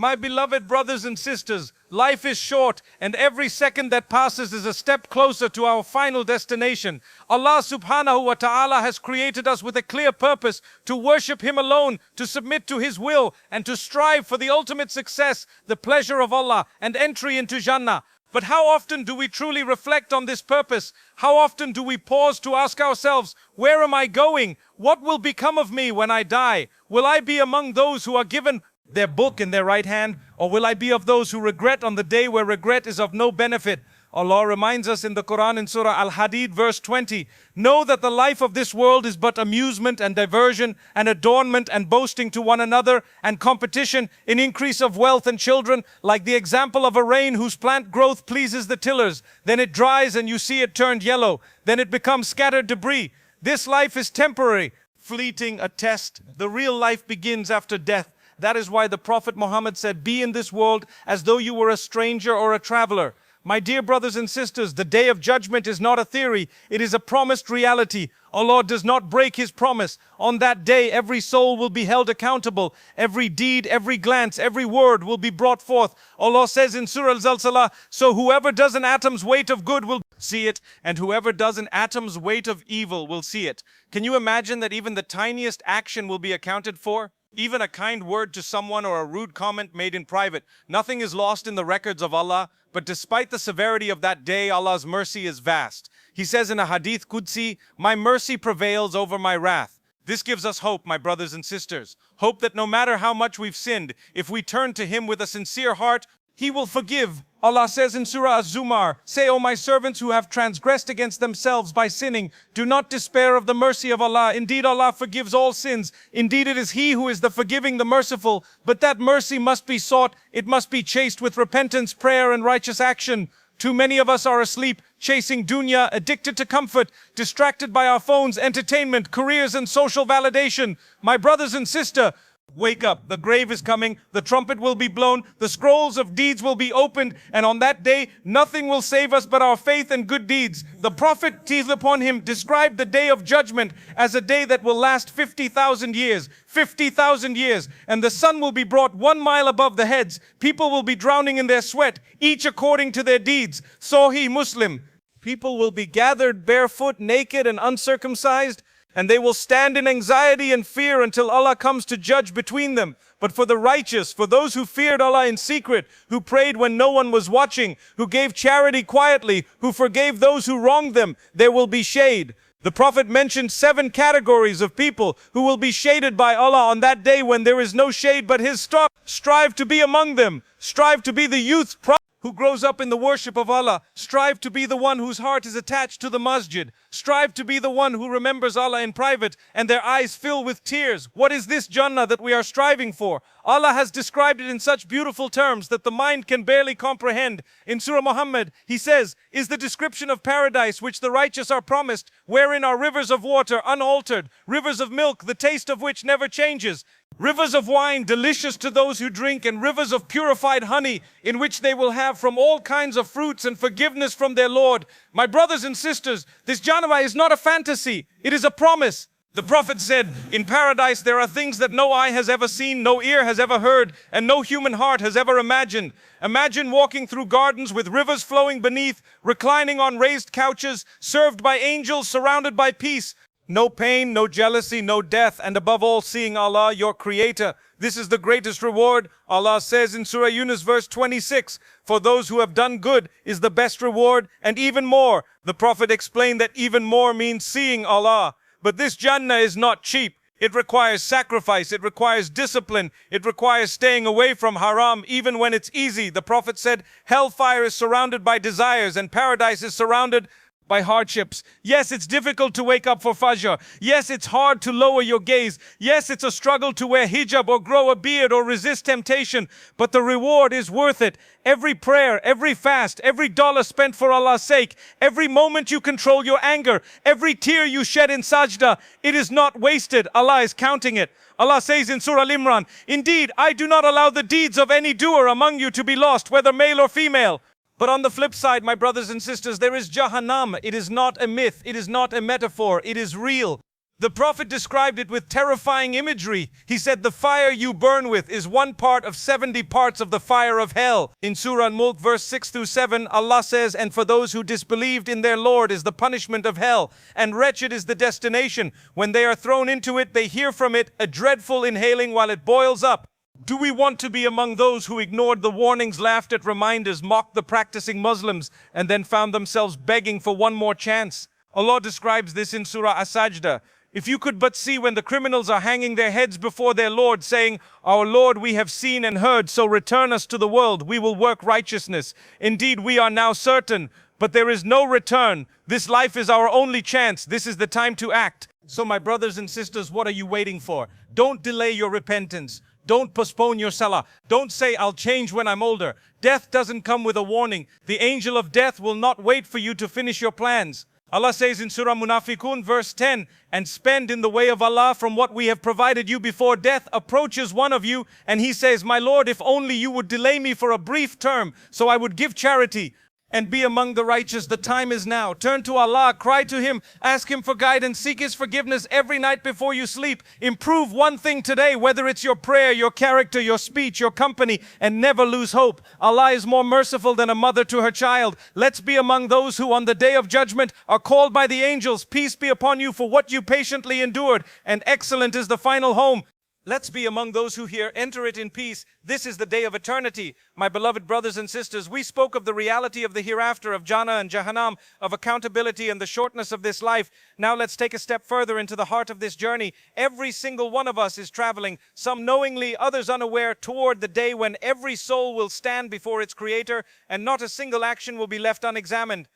My beloved brothers and sisters, life is short and every second that passes is a step closer to our final destination. Allah subhanahu wa ta'ala has created us with a clear purpose to worship Him alone, to submit to His will, and to strive for the ultimate success, the pleasure of Allah, and entry into Jannah. But how often do we truly reflect on this purpose? How often do we pause to ask ourselves, where am I going? What will become of me when I die? Will I be among those who are given their book in their right hand, or will I be of those who regret on the day where regret is of no benefit? Allah reminds us in the Quran in Surah Al-Hadid verse 20, know that the life of this world is but amusement and diversion and adornment and boasting to one another and competition in increase of wealth and children, like the example of a rain whose plant growth pleases the tillers. Then it dries and you see it turned yellow. Then it becomes scattered debris. This life is temporary, fleeting, a test. The real life begins after death. That is why the Prophet Muhammad said, be in this world as though you were a stranger or a traveler. My dear brothers and sisters, the day of judgment is not a theory. It is a promised reality. Allah does not break His promise. On that day, every soul will be held accountable. Every deed, every glance, every word will be brought forth. Allah says in Surah Al-Zalzalah, so whoever does an atom's weight of good will see it, and whoever does an atom's weight of evil will see it. Can you imagine that even the tiniest action will be accounted for? Even a kind word to someone or a rude comment made in private. Nothing is lost in the records of Allah. But despite the severity of that day, Allah's mercy is vast. He says in a Hadith Qudsi, my mercy prevails over my wrath. This gives us hope, my brothers and sisters. Hope that no matter how much we've sinned, if we turn to Him with a sincere heart, He will forgive. Allah says in Surah Az-Zumar, say, O my servants who have transgressed against themselves by sinning, do not despair of the mercy of Allah. Indeed, Allah forgives all sins. Indeed, it is He who is the forgiving, the merciful. But that mercy must be sought. It must be chased with repentance, prayer, and righteous action. Too many of us are asleep, chasing dunya, addicted to comfort, distracted by our phones, entertainment, careers, and social validation. My brothers and sisters, wake up, the grave is coming, the trumpet will be blown, the scrolls of deeds will be opened, and on that day, nothing will save us but our faith and good deeds. The Prophet, peace upon him, described the day of judgment as a day that will last 50,000 years. 50,000 years, and the sun will be brought 1 mile above the heads. People will be drowning in their sweat, each according to their deeds. Sahih Muslim. People will be gathered barefoot, naked, and uncircumcised, and they will stand in anxiety and fear until Allah comes to judge between them. But for the righteous, for those who feared Allah in secret, who prayed when no one was watching, who gave charity quietly, who forgave those who wronged them, there will be shade. The Prophet mentioned 7 categories of people who will be shaded by Allah on that day when there is no shade but His star. Strive to be among them. Strive to be the youth who grows up in the worship of Allah. Strive to be the one whose heart is attached to the masjid. Strive to be the one who remembers Allah in private and their eyes fill with tears. What is this Jannah that we are striving for? Allah has described it in such beautiful terms that the mind can barely comprehend. In Surah Muhammad, He says, is the description of paradise which the righteous are promised, wherein are rivers of water unaltered, rivers of milk, the taste of which never changes, rivers of wine delicious to those who drink, and rivers of purified honey, in which they will have from all kinds of fruits and forgiveness from their Lord. My brothers and sisters, this Jannah is not a fantasy, it is a promise. The Prophet said, in paradise there are things that no eye has ever seen, no ear has ever heard, and no human heart has ever imagined. Imagine walking through gardens with rivers flowing beneath, reclining on raised couches, served by angels, surrounded by peace. No pain, no jealousy, no death, and above all seeing Allah, your Creator. This is the greatest reward. Allah says in Surah Yunus verse 26, for those who have done good is the best reward, and even more. The Prophet explained that even more means seeing Allah. But this Jannah is not cheap. It requires sacrifice, it requires discipline, it requires staying away from haram even when it's easy. The Prophet said, Hellfire is surrounded by desires and paradise is surrounded by hardships. Yes, it's difficult to wake up for Fajr. Yes, it's hard to lower your gaze. Yes, it's a struggle to wear hijab or grow a beard or resist temptation. But the reward is worth it. Every prayer, every fast, every dollar spent for Allah's sake, every moment you control your anger, every tear you shed in sajda, it is not wasted. Allah is counting it. Allah says in Surah Al-Imran, indeed, I do not allow the deeds of any doer among you to be lost, whether male or female. But on the flip side, my brothers and sisters, there is Jahannam. It is not a myth. It is not a metaphor. It is real. The Prophet described it with terrifying imagery. He said, the fire you burn with is one part of 70 parts of the fire of hell. In Surah Al-Mulk, verse 6 through 7, Allah says, and for those who disbelieved in their Lord is the punishment of hell, and wretched is the destination. When they are thrown into it, they hear from it a dreadful inhaling while it boils up. Do we want to be among those who ignored the warnings, laughed at reminders, mocked the practicing Muslims, and then found themselves begging for one more chance? Allah describes this in Surah As-Sajdah. If you could but see when the criminals are hanging their heads before their Lord, saying, our Lord, we have seen and heard, so return us to the world, we will work righteousness. Indeed, we are now certain, but there is no return. This life is our only chance. This is the time to act. So my brothers and sisters, what are you waiting for? Don't delay your repentance. Don't postpone your salah. Don't say, I'll change when I'm older. Death doesn't come with a warning. The angel of death will not wait for you to finish your plans. Allah says in Surah Munafiqun, verse 10, and spend in the way of Allah from what we have provided you before death approaches one of you, and he says, my Lord, if only you would delay me for a brief term, so I would give charity and be among the righteous. The time is now. Turn to Allah, cry to Him, ask Him for guidance, seek His forgiveness every night before you sleep. Improve one thing today, whether it's your prayer, your character, your speech, your company, and never lose hope. Allah is more merciful than a mother to her child. Let's be among those who on the day of judgment are called by the angels. Peace be upon you for what you patiently endured, and excellent is the final home. Let's be among those who here enter it in peace. This is the day of eternity. My beloved brothers and sisters, we spoke of the reality of the hereafter, of Jannah and Jahannam, of accountability and the shortness of this life. Now let's take a step further into the heart of this journey. Every single one of us is traveling, some knowingly, others unaware, toward the day when every soul will stand before its Creator and not a single action will be left unexamined.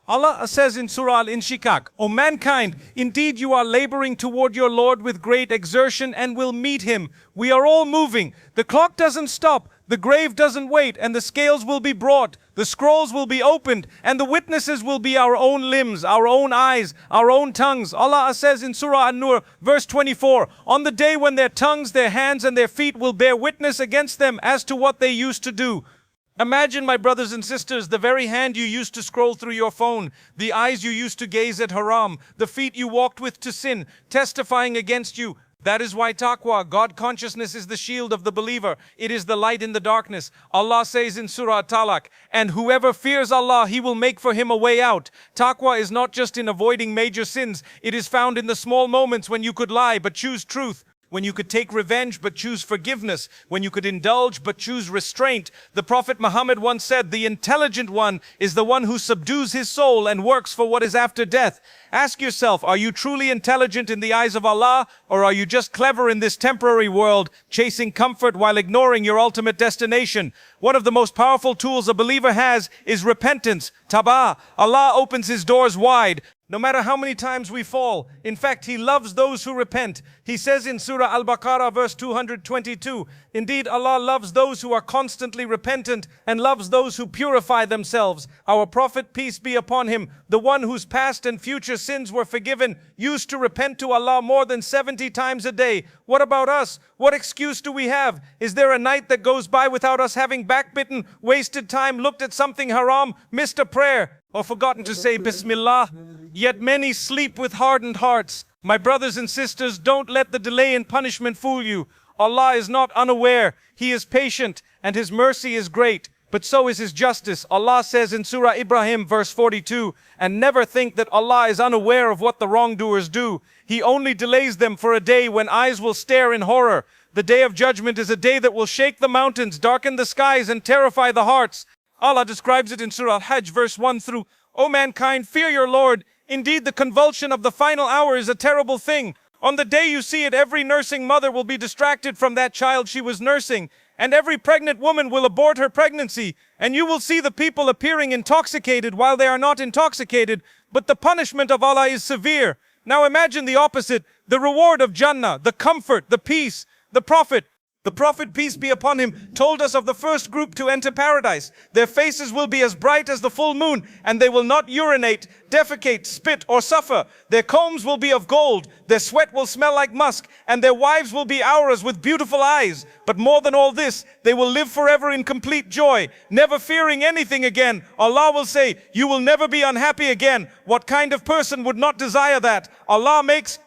Allah says in Surah Al-Inshikak, O mankind, indeed you are laboring toward your Lord with great exertion and will meet Him. We are all moving. The clock doesn't stop. The grave doesn't wait, and the scales will be brought. The scrolls will be opened, and the witnesses will be our own limbs, our own eyes, our own tongues. Allah says in Surah An-Nur, verse 24, on the day when their tongues, their hands, and their feet will bear witness against them as to what they used to do. Imagine, my brothers and sisters, the very hand you used to scroll through your phone, the eyes you used to gaze at haram, the feet you walked with to sin, testifying against you. That is why Taqwa, God consciousness, is the shield of the believer. It is the light in the darkness. Allah says in Surah Talaq, and whoever fears Allah, He will make for him a way out. Taqwa is not just in avoiding major sins. It is found in the small moments when you could lie but choose truth, when you could take revenge but choose forgiveness, when you could indulge but choose restraint. The Prophet Muhammad once said, the intelligent one is the one who subdues his soul and works for what is after death. Ask yourself, are you truly intelligent in the eyes of Allah, or are you just clever in this temporary world, chasing comfort while ignoring your ultimate destination? One of the most powerful tools a believer has is repentance, Tawbah. Allah opens His doors wide, no matter how many times we fall. In fact, He loves those who repent. He says in Surah Al-Baqarah, verse 222, indeed, Allah loves those who are constantly repentant and loves those who purify themselves. Our Prophet, peace be upon him, the one whose past and future sins were forgiven, used to repent to Allah more than 70 times a day. What about us? What excuse do we have? Is there a night that goes by without us having backbitten, wasted time, looked at something haram, missed a prayer, or forgotten to say Bismillah? Yet many sleep with hardened hearts. My brothers and sisters, don't let the delay in punishment fool you. Allah is not unaware. He is patient, and His mercy is great, but so is His justice. Allah says in Surah Ibrahim, verse 42, and never think that Allah is unaware of what the wrongdoers do. He only delays them for a day when eyes will stare in horror. The day of judgment is a day that will shake the mountains, darken the skies, and terrify the hearts. Allah describes it in Surah Al-Hajj, verse 1 through, O mankind, fear your Lord. Indeed, the convulsion of the final hour is a terrible thing. On the day you see it, every nursing mother will be distracted from that child she was nursing, and every pregnant woman will abort her pregnancy, and you will see the people appearing intoxicated while they are not intoxicated, but the punishment of Allah is severe. Now imagine the opposite, the reward of Jannah, the comfort, the peace. The Prophet, peace be upon him, told us of the first group to enter paradise. Their faces will be as bright as the full moon, and they will not urinate, defecate, spit, or suffer. Their combs will be of gold, their sweat will smell like musk, and their wives will be auras with beautiful eyes. But more than all this, they will live forever in complete joy, never fearing anything again. Allah will say, you will never be unhappy again. What kind of person would not desire that? Allah makes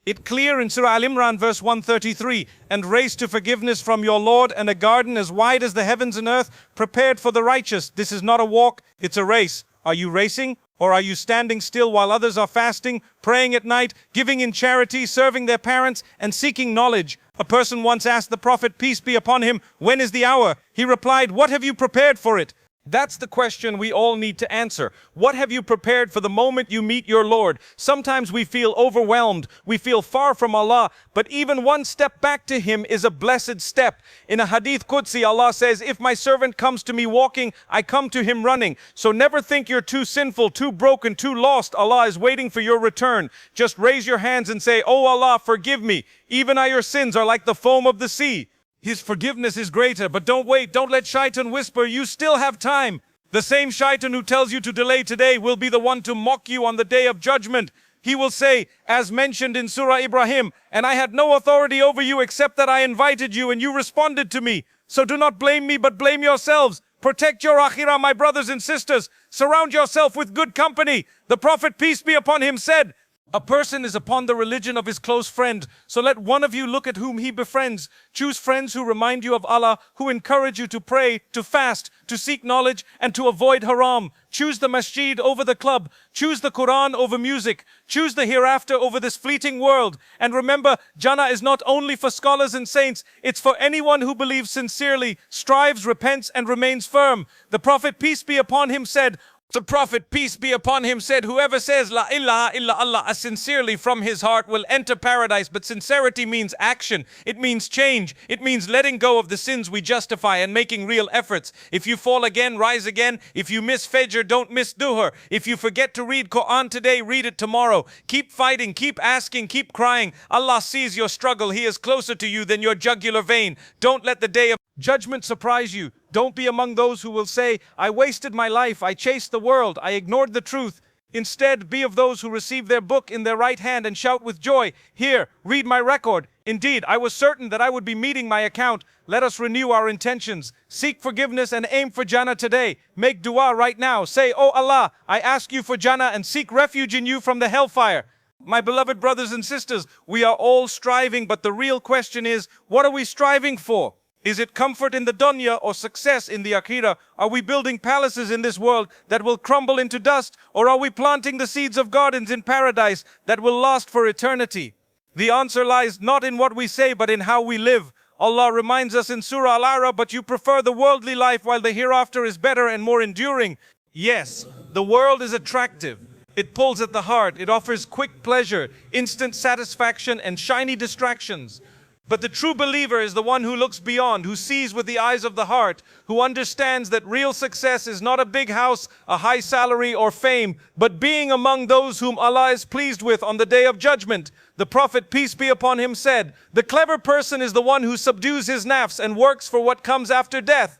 It clear in Surah Al-Imran verse 133, and race to forgiveness from your Lord and a garden as wide as the heavens and earth prepared for the righteous. This is not a walk, it's a race. Are you racing? Or are you standing still while others are fasting, praying at night, giving in charity, serving their parents, and seeking knowledge? A person once asked the Prophet, peace be upon him, when is the hour? He replied, what have you prepared for it? That's the question we all need to answer. What have you prepared for the moment you meet your Lord? Sometimes we feel overwhelmed, we feel far from Allah, but even one step back to Him is a blessed step. In a Hadith Qudsi, Allah says, if my servant comes to me walking, I come to him running. So never think you're too sinful, too broken, too lost. Allah is waiting for your return. Just raise your hands and say, oh Allah, forgive me. Even your sins are like the foam of the sea. His forgiveness is greater, but don't wait. Don't let shaitan whisper, you still have time. The same shaitan who tells you to delay today will be the one to mock you on the day of judgment. He will say, as mentioned in Surah Ibrahim, and I had no authority over you except that I invited you and you responded to me. So do not blame me, but blame yourselves. Protect your Akhirah, my brothers and sisters. Surround yourself with good company. The Prophet, peace be upon him, said, a person is upon the religion of his close friend, so let one of you look at whom he befriends. Choose friends who remind you of Allah, who encourage you to pray, to fast, to seek knowledge, and to avoid haram. Choose the masjid over the club. Choose the Quran over music. Choose the hereafter over this fleeting world. And remember, Jannah is not only for scholars and saints, it's for anyone who believes sincerely, strives, repents, and remains firm. The Prophet, peace be upon him, said, the Prophet, peace be upon him, said, whoever says La ilaha illa Allah sincerely from his heart will enter paradise. But sincerity means action. It means change. It means letting go of the sins we justify and making real efforts. If you fall again, rise again. If you miss Fajr, don't miss Duhur. If you forget to read Quran today, read it tomorrow. Keep fighting, keep asking, keep crying. Allah sees your struggle. He is closer to you than your jugular vein. Don't let the day of judgment surprise you. Don't be among those who will say, I wasted my life, I chased the world, I ignored the truth. Instead, be of those who receive their book in their right hand and shout with joy, here, read my record. Indeed, I was certain that I would be meeting my account. Let us renew our intentions. Seek forgiveness and aim for Jannah today. Make dua right now. Say, oh Allah, I ask you for Jannah and seek refuge in you from the hellfire. My beloved brothers and sisters, we are all striving, but the real question is, what are we striving for? Is it comfort in the dunya or success in the Akhirah? Are we building palaces in this world that will crumble into dust? Or are we planting the seeds of gardens in paradise that will last for eternity? The answer lies not in what we say, but in how we live. Allah reminds us in Surah Al-A'raf, but you prefer the worldly life while the hereafter is better and more enduring. Yes, the world is attractive. It pulls at the heart. It offers quick pleasure, instant satisfaction, and shiny distractions. But the true believer is the one who looks beyond, who sees with the eyes of the heart, who understands that real success is not a big house, a high salary, or fame, but being among those whom Allah is pleased with on the day of judgment. The Prophet, peace be upon him, said, the clever person is the one who subdues his nafs and works for what comes after death.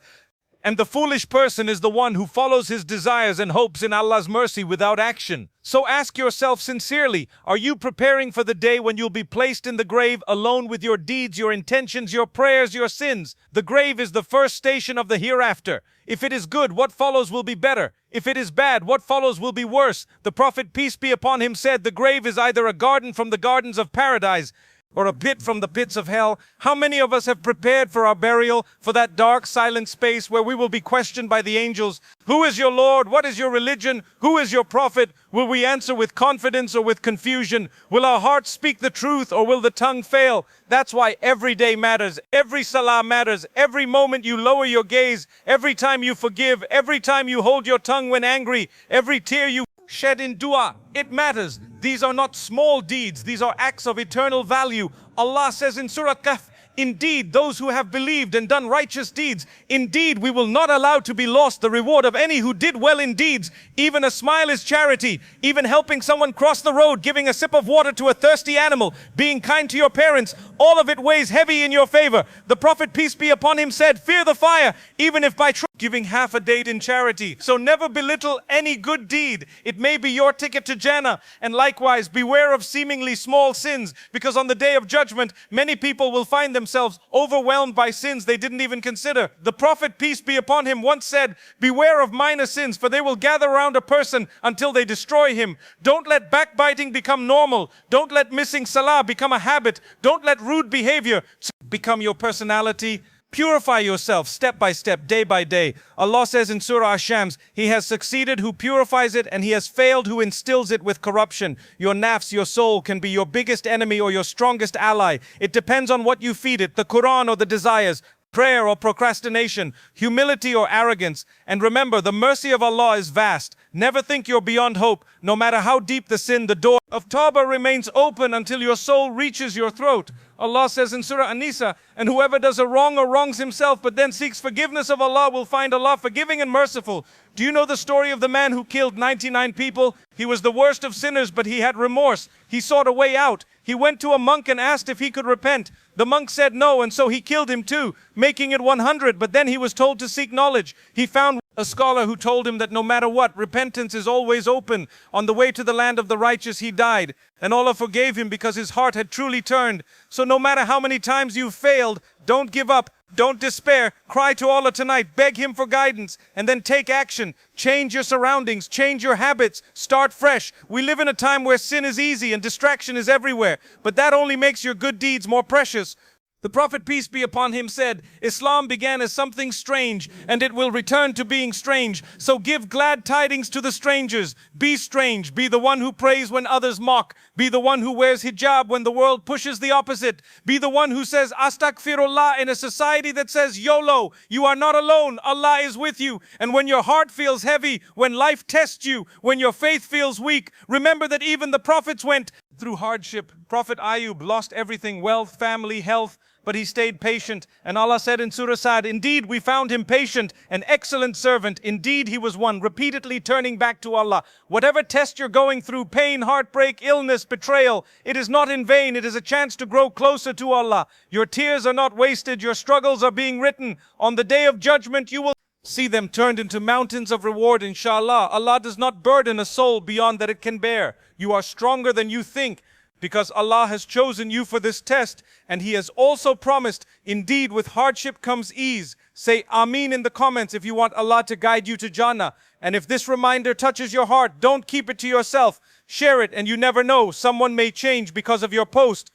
And the foolish person is the one who follows his desires and hopes in Allah's mercy without action. So ask yourself sincerely, are you preparing for the day when you'll be placed in the grave alone with your deeds, your intentions, your prayers, your sins? The grave is the first station of the hereafter. If it is good, what follows will be better. If it is bad, what follows will be worse. The Prophet, peace be upon him, said, the grave is either a garden from the gardens of paradise or a pit from the pits of hell. How many of us have prepared for our burial, for that dark, silent space where we will be questioned by the angels? Who is your Lord? What is your religion? Who is your prophet? Will we answer with confidence or with confusion? Will our hearts speak the truth or will the tongue fail? That's why every day matters. Every salah matters. Every moment you lower your gaze, every time you forgive, every time you hold your tongue when angry, every tear you shed in dua, it matters. These are not small deeds, these are acts of eternal value. Allah says in Surah Kahf, indeed, those who have believed and done righteous deeds, indeed, we will not allow to be lost the reward of any who did well in deeds. Even a smile is charity. Even helping someone cross the road, giving a sip of water to a thirsty animal, being kind to your parents, all of it weighs heavy in your favor. The Prophet, peace be upon him, said, fear the fire, even if by giving half a date in charity. So never belittle any good deed. It may be your ticket to Jannah. And likewise, beware of seemingly small sins, because on the day of judgment, many people will find themselves themselves overwhelmed by sins they didn't even consider. The Prophet, peace be upon him, once said, beware of minor sins, for they will gather around a person until they destroy him. Don't let backbiting become normal. Don't let missing salah become a habit. Don't let rude behavior become your personality. Purify yourself step by step, day by day. Allah says in Surah Ash-Shams, He has succeeded who purifies it, and He has failed who instills it with corruption. Your nafs, your soul, can be your biggest enemy or your strongest ally. It depends on what you feed it, the Quran or the desires, prayer or procrastination, humility or arrogance. And remember, the mercy of Allah is vast. Never think you're beyond hope. No matter how deep the sin, the door of Tawbah remains open until your soul reaches your throat. Allah says in Surah An-Nisa, and whoever does a wrong or wrongs himself but then seeks forgiveness of Allah will find Allah forgiving and merciful. Do you know the story of the man who killed 99 people? He was the worst of sinners, but he had remorse. He sought a way out. He went to a monk and asked if he could repent. The monk said no, and so he killed him too, making it 100. But then he was told to seek knowledge. He found a scholar who told him that no matter what, repentance is always open. On the way to the land of the righteous, he died. And Allah forgave him because his heart had truly turned. So no matter how many times you've failed, don't give up. Don't despair. Cry to Allah tonight. Beg Him for guidance. And then take action. Change your surroundings. Change your habits. Start fresh. We live in a time where sin is easy and distraction is everywhere. But that only makes your good deeds more precious. The Prophet, peace be upon him, said, Islam began as something strange, and it will return to being strange. So give glad tidings to the strangers. Be strange. Be the one who prays when others mock. Be the one who wears hijab when the world pushes the opposite. Be the one who says Astaghfirullah in a society that says YOLO. You are not alone. Allah is with you. And when your heart feels heavy, when life tests you, when your faith feels weak, remember that even the prophets went through hardship. Prophet Ayub lost everything, wealth, family, health, but he stayed patient. And Allah said in Surah Sad, indeed we found him patient, an excellent servant. Indeed he was one repeatedly turning back to Allah. Whatever test you're going through, pain, heartbreak, illness, betrayal, it is not in vain. It is a chance to grow closer to Allah. Your tears are not wasted. Your struggles are being written. On the day of judgment you will see them turned into mountains of reward, inshallah. Allah does not burden a soul beyond that it can bear. You are stronger than you think, because Allah has chosen you for this test, and He has also promised, indeed with hardship comes ease. Say Ameen in the comments if you want Allah to guide you to Jannah. And if this reminder touches your heart, don't keep it to yourself. Share it, and you never know, someone may change because of your post.